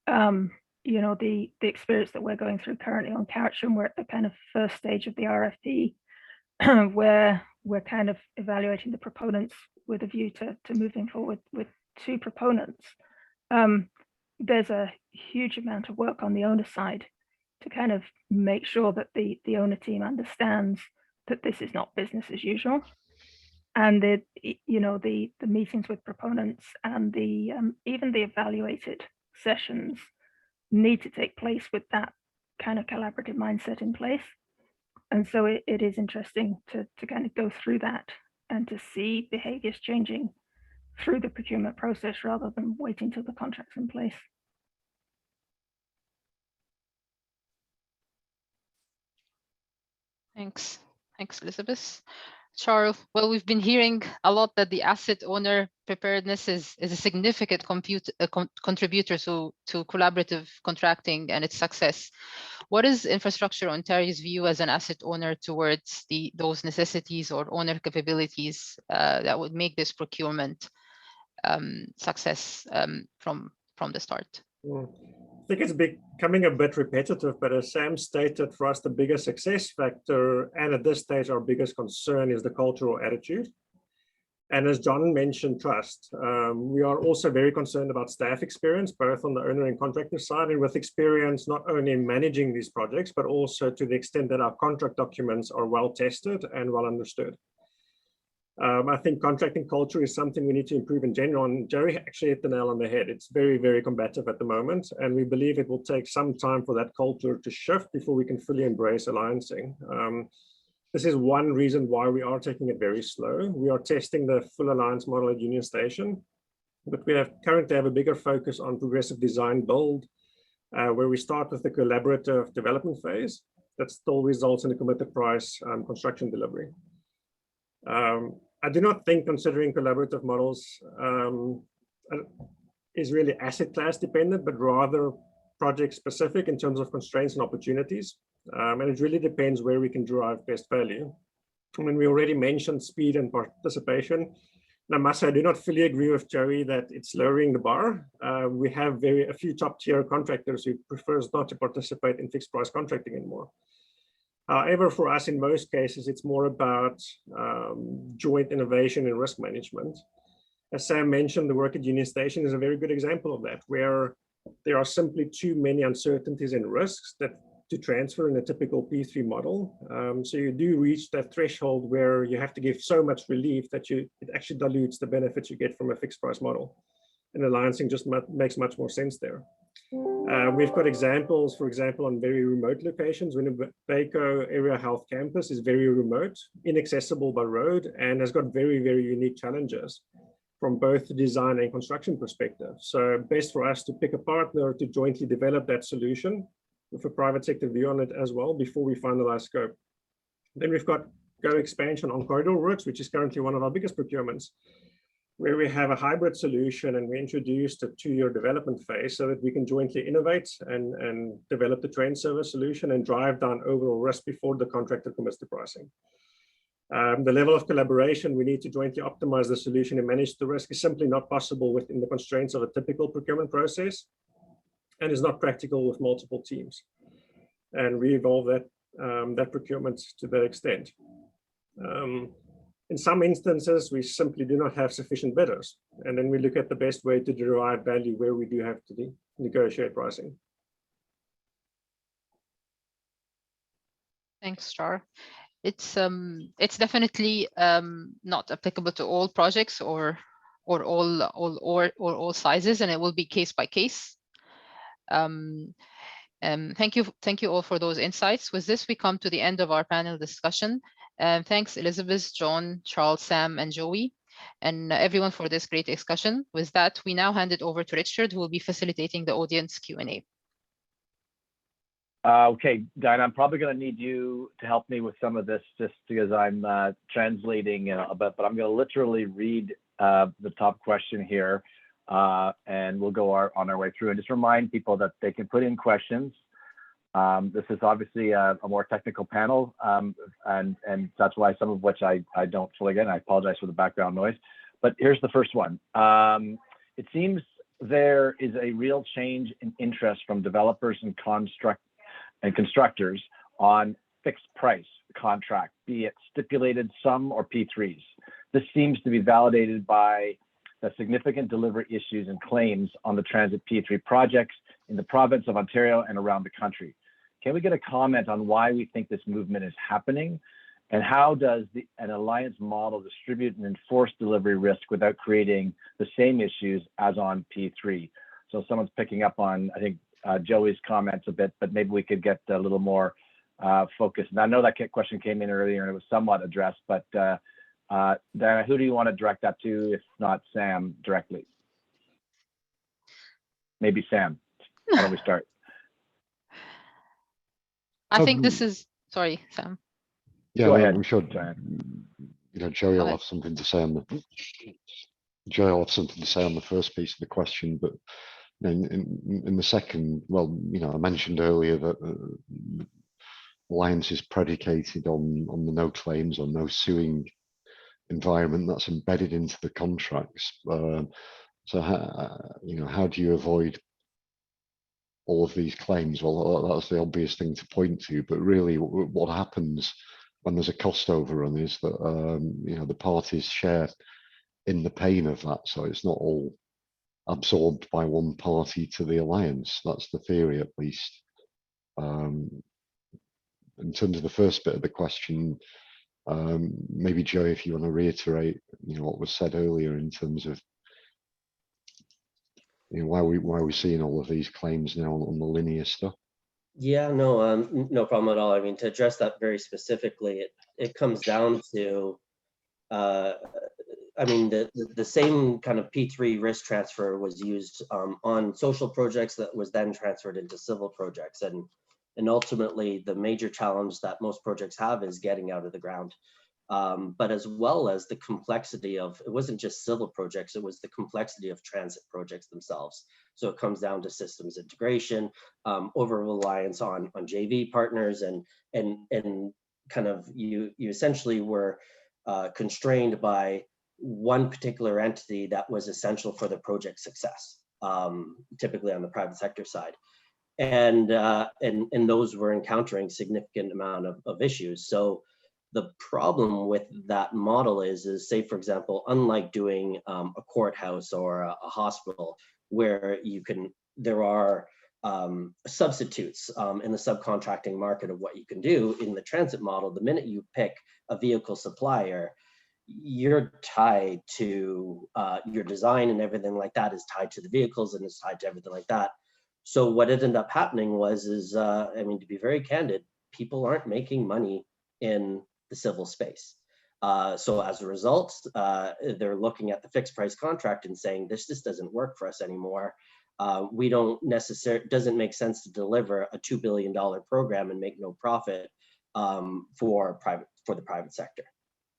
The experience that we're going through currently on Couchum, we're at the kind of first stage of the RFP, where we're kind of evaluating the proponents with a view to moving forward with 2 proponents. There's a huge amount of work on the owner side to kind of make sure that the owner team understands that this is not business as usual, and the meetings with proponents and the even the evaluated sessions need to take place with that kind of collaborative mindset in place. And so it is interesting to kind of go through that and to see behaviors changing through the procurement process rather than waiting till the contract's in place. Thanks, Elizabeth. Charles, well, we've been hearing a lot that the asset owner preparedness is a significant contributor to collaborative contracting and its success. What is Infrastructure Ontario's view as an asset owner towards those necessities or owner capabilities that would make this procurement success from the start? I think it's becoming a bit repetitive, but as Sam stated, for us, the biggest success factor, and at this stage, our biggest concern, is the cultural attitude. And as John mentioned, trust. We are also very concerned about staff experience, both on the owner and contractor side, and with experience not only in managing these projects, but also to the extent that our contract documents are well tested and well understood. I think contracting culture is something we need to improve in general, and Jerry actually hit the nail on the head. It's very, very combative at the moment, and we believe it will take some time for that culture to shift before we can fully embrace alliancing. This is one reason why we are taking it very slow. We are testing the full alliance model at Union Station, but we currently have a bigger focus on progressive design build, where we start with the collaborative development phase that still results in a committed price construction delivery. I do not think considering collaborative models is really asset class dependent, but rather project specific in terms of constraints and opportunities. And it really depends where we can derive best value. I mean, we already mentioned speed and participation. And I must say, I do not fully agree with Joey that it's lowering the bar. We have a few top tier contractors who prefers not to participate in fixed price contracting anymore. However, for us, in most cases, it's more about joint innovation and risk management. As Sam mentioned, the work at Union Station is a very good example of that, where there are simply too many uncertainties and risks to transfer in a typical P3 model. So you do reach that threshold where you have to give so much relief that it actually dilutes the benefits you get from a fixed price model. And alliancing just makes much more sense there. We've got examples, for example, on very remote locations. Winnebago Area Health Campus is very remote, inaccessible by road, and has got very, very unique challenges from both the design and construction perspective. So best for us to pick a partner to jointly develop that solution with a private sector view on it as well before we finalize scope. Then we've got Go Expansion on Corridor Works, which is currently one of our biggest procurements, where we have a hybrid solution and we introduced a 2-year development phase so that we can jointly innovate and develop the train service solution and drive down overall risk before the contractor commits to pricing. The level of collaboration we need to jointly optimize the solution and manage the risk is simply not possible within the constraints of a typical procurement process and is not practical with multiple teams. And we evolve that procurement to that extent. In some instances, we simply do not have sufficient bidders. And then we look at the best way to derive value where we do have to negotiate pricing. Thanks, Char. It's definitely not applicable to all projects or all sizes, and it will be case by case. Thank you all for those insights. With this, we come to the end of our panel discussion. Thanks, Elizabeth, John, Charles, Sam, and Joey, and everyone for this great discussion. With that, we now hand it over to Richard, who will be facilitating the audience Q&A. Okay, Diana, I'm probably going to need you to help me with some of this just because I'm translating a bit, but I'm going to literally read the top question here and we'll go on our way through and just remind people that they can put in questions. This is obviously a more technical panel and that's why some of which I don't fully get. I apologize for the background noise, but here's the first one. It seems there is a real change in interest from developers and constructors on fixed price contract, be it stipulated sum or P3s. This seems to be validated by the significant delivery issues and claims on the transit P3 projects in the province of Ontario and around the country. Can we get a comment on why we think this movement is happening? And how does an alliance model distribute and enforce delivery risk without creating the same issues as on P3? So someone's picking up on, I think, Joey's comments a bit, but maybe we could get a little more focused. And I know that question came in earlier and it was somewhat addressed, but Diana, who do you want to direct that to, if not Sam directly? Maybe Sam. How do we start? I think this is, sorry, Sam. Yeah, Go ahead. We should. Joey will have something to say on the first piece of the question, but in the second, well, I mentioned earlier that Alliance is predicated on the no claims or no suing environment that's embedded into the contracts. So how do you avoid all of these claims? Well, that's the obvious thing to point to, but really what happens when there's a cost overrun is that the parties share in the pain of that, so it's not all absorbed by one party to the alliance. That's the theory, at least. In terms of the first bit of the question, maybe Joey, if you want to reiterate what was said earlier in terms of why we're seeing all of these claims now on the linear stuff. Yeah, no, no problem at all. I mean, to address that very specifically, it comes down to, I mean, the same kind of P3 risk transfer was used on social projects that was then transferred into civil projects. And ultimately, the major challenge that most projects have is getting out of the ground. But as well as the complexity of, it wasn't just civil projects, it was the complexity of transit projects themselves. So it comes down to systems integration, over reliance on JV partners, and kind of you essentially were constrained by one particular entity that was essential for the project success, typically on the private sector side. And those were encountering significant amount of issues. So the problem with that model is say, for example, unlike doing a courthouse or a hospital, where there are substitutes in the subcontracting market of what you can do, in the transit model, the minute you pick a vehicle supplier, you're tied to your design, and everything like that is tied to the vehicles and is tied to everything like that. So what ended up happening I mean, to be very candid, people aren't making money in the civil space. So as a result, they're looking at the fixed price contract and saying, this just doesn't work for us anymore. We don't necessarily, doesn't make sense to deliver a $2 billion program and make no profit for the private sector.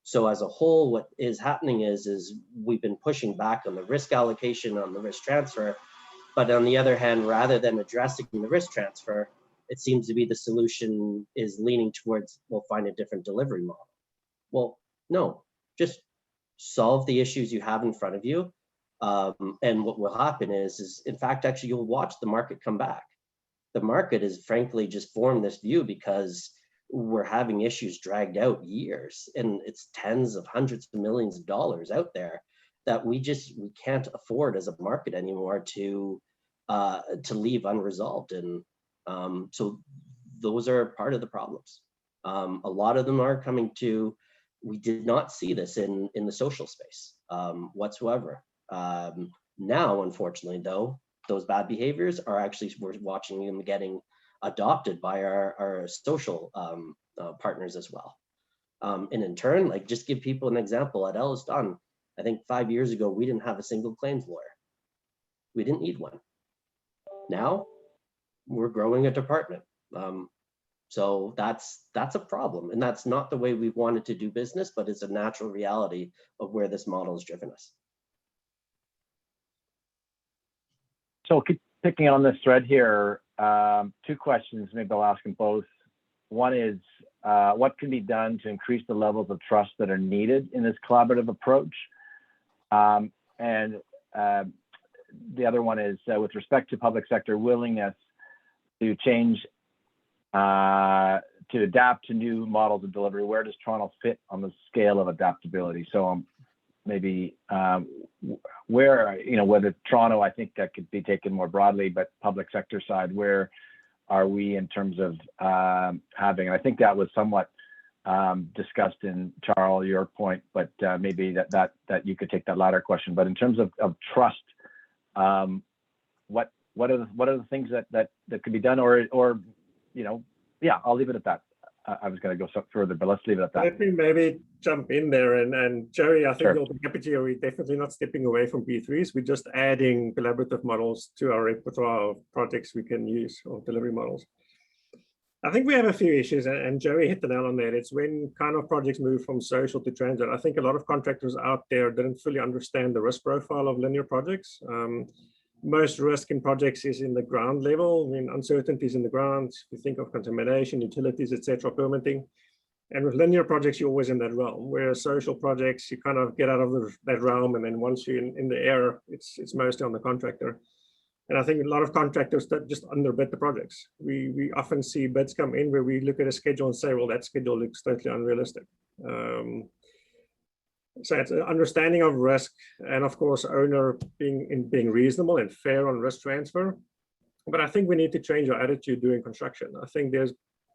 So as a whole, what is happening is we've been pushing back on the risk allocation, on the risk transfer, but on the other hand, rather than addressing the risk transfer, it seems to be the solution is leaning towards, we'll find a different delivery model. Well, no, just solve the issues you have in front of you. And what will happen is in fact, actually, you'll watch the market come back. The market is frankly just formed this view because we're having issues dragged out years, and it's tens of hundreds of millions of dollars out there that we can't afford as a market anymore to leave unresolved. And so those are part of the problems. A lot of them are coming to, we did not see this in the social space whatsoever. Now, unfortunately, though, those bad behaviors are actually, we're watching them getting adopted by our social partners as well. And in turn, like, just give people an example. At Ellis Dunn, I think 5 years ago, we didn't have a single claims lawyer. We didn't need one. Now, we're growing a department. So that's a problem, and that's not the way we wanted to do business, but it's a natural reality of where this model has driven us. So picking on this thread here, two questions, maybe I'll ask them both. One is, what can be done to increase the levels of trust that are needed in this collaborative approach? And the other one is, with respect to public sector willingness to change, to adapt to new models of delivery, where does Toronto fit on the scale of adaptability? So maybe where, whether Toronto, I think that could be taken more broadly, but public sector side, where are we in terms of having, and I think that was somewhat discussed in Charles, your point, but maybe that you could take that latter question. But in terms of trust, what are the things that could be done, or yeah, I'll leave it at that. I was going to go further, but let's leave it at that. Let me maybe jump in there, and Jerry, I think Sure. you'll be happy to hear we're definitely not stepping away from P3s. We're just adding collaborative models to our repertoire of projects we can use, or delivery models. I think we have a few issues, and Jerry hit the nail on that. It's when kind of projects move from social to transit. I think a lot of contractors out there didn't fully understand the risk profile of linear projects. Most risk in projects is in the ground level. I mean, uncertainties in the ground. You think of contamination, utilities, etc., permitting. And with linear projects, you're always in that realm. Whereas social projects, you kind of get out of that realm, and then once you're in the air, it's mostly on the contractor. And I think a lot of contractors that just underbid the projects. We often see bids come in where we look at a schedule and say, well, that schedule looks totally unrealistic. So it's an understanding of risk, and of course, owner being reasonable and fair on risk transfer. But I think we need to change our attitude during construction. I think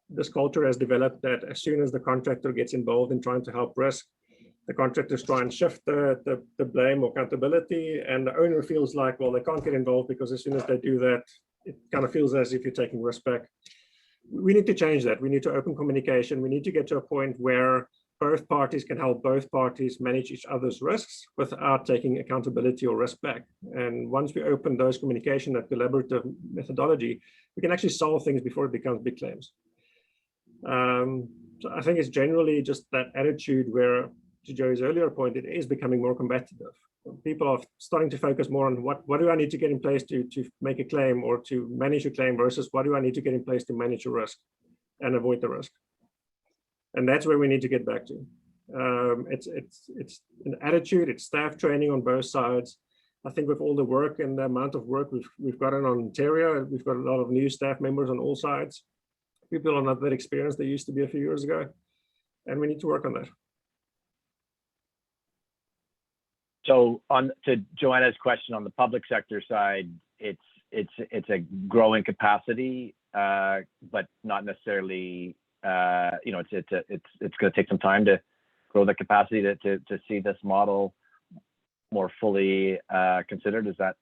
this culture has developed that as soon as the contractor gets involved in trying to help risk, the contractors try and shift the blame or accountability, and the owner feels like, well, they can't get involved because as soon as they do that, it kind of feels as if you're taking risk back. We need to change that. We need to open communication. We need to get to a point where both parties can help both parties manage each other's risks without taking accountability or risk back. And once we open those communication, that collaborative methodology, we can actually solve things before it becomes big claims. So I think it's generally just that attitude where, to Joey's earlier point, it is becoming more combative. People are starting to focus more on what do I need to get in place to make a claim or to manage a claim versus what do I need to get in place to manage a risk and avoid the risk. And that's where we need to get back to. It's an attitude, it's staff training on both sides. I think with all the work and the amount of work we've got in Ontario, we've got a lot of new staff members on all sides. People are not that experienced they used to be a few years ago, and we need to work on that. So on to Joanna's question on the public sector side, it's a growing capacity, but not necessarily. It's going to take some time to grow the capacity to see this model more fully considered. Is that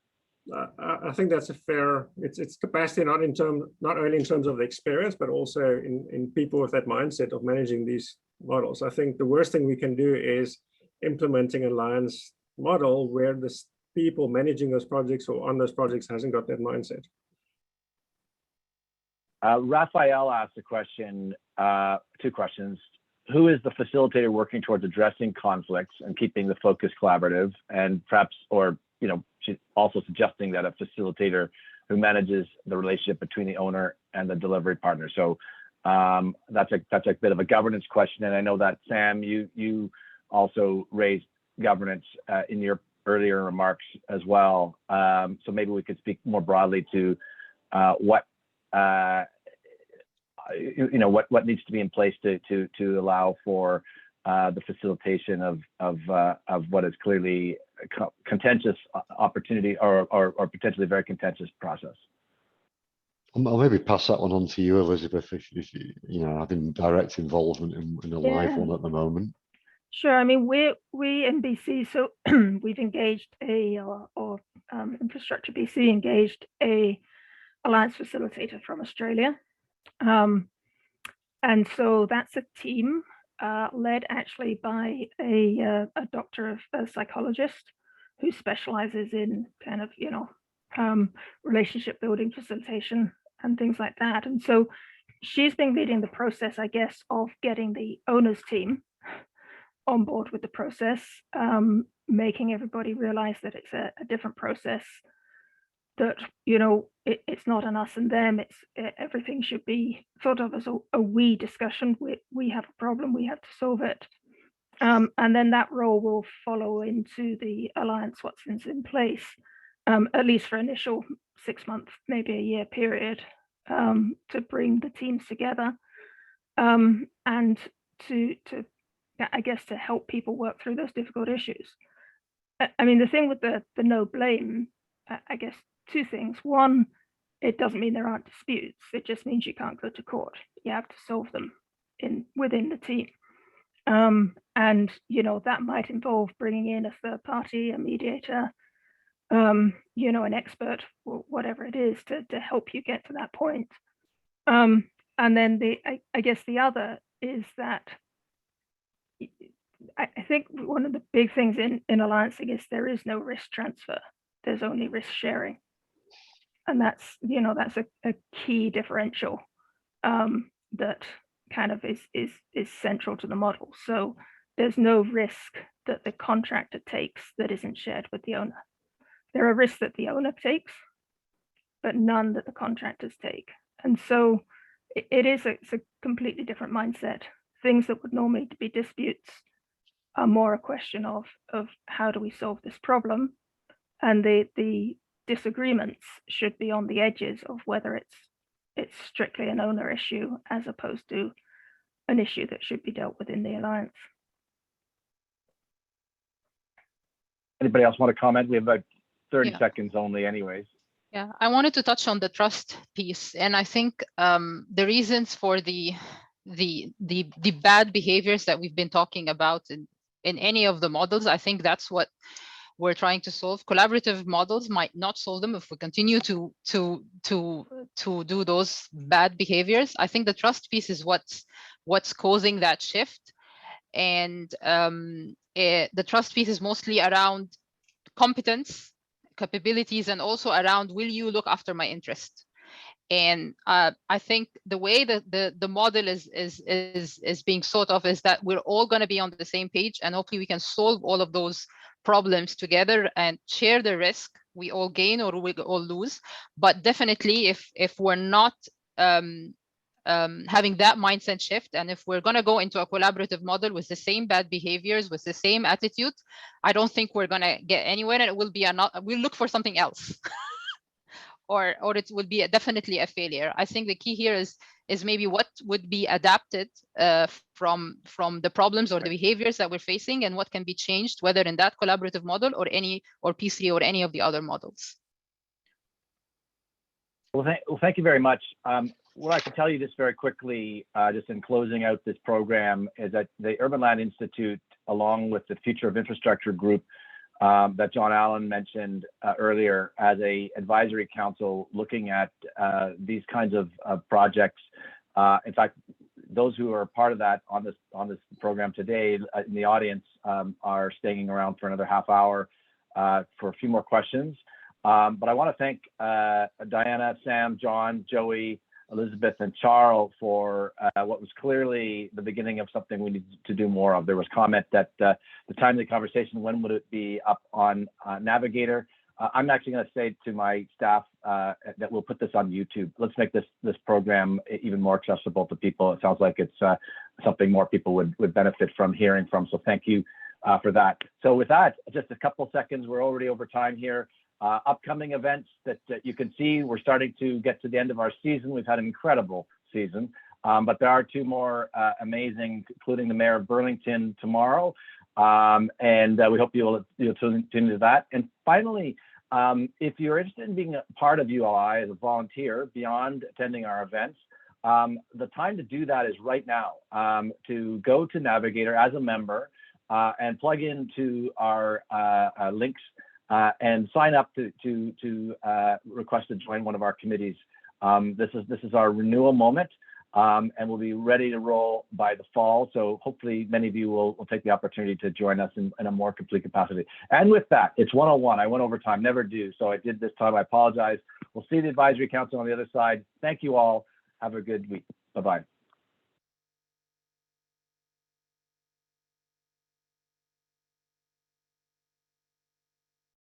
I think that's a fair. It's capacity not only in terms of the experience, but also in people with that mindset of managing these models. I think the worst thing we can do is implementing an alliance model where the people managing those projects or on those projects hasn't got that mindset. Raphael asked a question, two questions. Who is the facilitator working towards addressing conflicts and keeping the focus collaborative? And perhaps, or she's also suggesting that a facilitator who manages the relationship between the owner and the delivery partner. So that's a bit of a governance question. And I know that Sam, you also raised governance in your earlier remarks as well. So maybe we could speak more broadly to what needs to be in place to allow for the facilitation of what is clearly a contentious opportunity or potentially very contentious process. I'll maybe pass that one on to you, Elizabeth, if you know, having direct involvement in a live one at the moment. Sure. I mean, we in BC, so we've engaged Infrastructure BC engaged a alliance facilitator from Australia. And so that's a team led actually by a doctor of a psychologist who specializes in kind of, relationship building, facilitation, and things like that. And so she's been leading the process, I guess, of getting the owners team on board with the process, making everybody realize that it's a different process, that it's not an us and them, everything should be thought of as a we discussion. We have a problem, we have to solve it, and then that role will follow into the alliance what's in place, at least for initial 6 months, maybe a year period, to bring the teams together, and to I guess to help people work through those difficult issues. I mean, the thing with the no blame, I guess two things. One, it doesn't mean there aren't disputes. It just means you can't go to court. You have to solve them within the team. And that might involve bringing in a third party, a mediator, an expert, whatever it is, to help you get to that point. And then I guess the other is that I think one of the big things in alliancing is there is no risk transfer. There's only risk sharing. And that's a key differential that kind of is central to the model. So there's no risk that the contractor takes that isn't shared with the owner. There are risks that the owner takes, but none that the contractors take. And so it's a completely different mindset. Things that would normally be disputes are more a question of how do we solve this problem, and the disagreements should be on the edges of whether it's strictly an owner issue as opposed to an issue that should be dealt with in the alliance. Anybody else want to comment? We have about 30 seconds only anyways. Yeah, I wanted to touch on the trust piece, and I think the reasons for the bad behaviors that we've been talking about in any of the models, I think that's what we're trying to solve. Collaborative models might not solve them if we continue to do those bad behaviors. I think the trust piece is what's causing that shift, and the trust piece is mostly around competence, capabilities, and also around, will you look after my interest? And I think the way that the model is being thought of is that we're all going to be on the same page, and hopefully we can solve all of those problems together and share the risk. We all gain or we all lose. But definitely, if we're not having that mindset shift, and if we're going to go into a collaborative model with the same bad behaviors, with the same attitude, I don't think we're going to get anywhere, and it will be we'll look for something else. Or it would be definitely a failure. I think the key here is maybe what would be adapted from the problems or the behaviors that we're facing, and what can be changed, whether in that collaborative model or P3 or any of the other models. Well, thank you very much. What I can tell you just very quickly, just in closing out this program, is that the Urban Land Institute, along with the Future of Infrastructure Group, that John Allen mentioned earlier as a advisory council looking at these kinds of projects. In fact, those who are part of that on this program today in the audience are staying around for another half hour for a few more questions. But I want to thank Diana, Sam, John, Joey, Elizabeth, and Charles for what was clearly the beginning of something we need to do more of. There was comment that the timely conversation, when would it be up on Navigator? I'm actually going to say to my staff that we'll put this on YouTube. Let's make this program even more accessible to people. It sounds like it's something more people would benefit from hearing from. So thank you for that. So with that, just a couple seconds. We're already over time here. Upcoming events that you can see, we're starting to get to the end of our season. We've had an incredible season, but there are two more amazing, including the Mayor of Burlington tomorrow. And we hope you'll tune into that. And finally, if you're interested in being a part of ULI as a volunteer beyond attending our events, the time to do that is right now, to go to Navigator as a member and plug into our links and sign up to request to join one of our committees. This is our renewal moment, and we'll be ready to roll by the fall. So hopefully many of you will take the opportunity to join us in a more complete capacity. And with that, it's 1:01. I went over time, never do. So I did this time, I apologize. We'll see the advisory council on the other side. Thank you all. Have a good week. Bye-bye.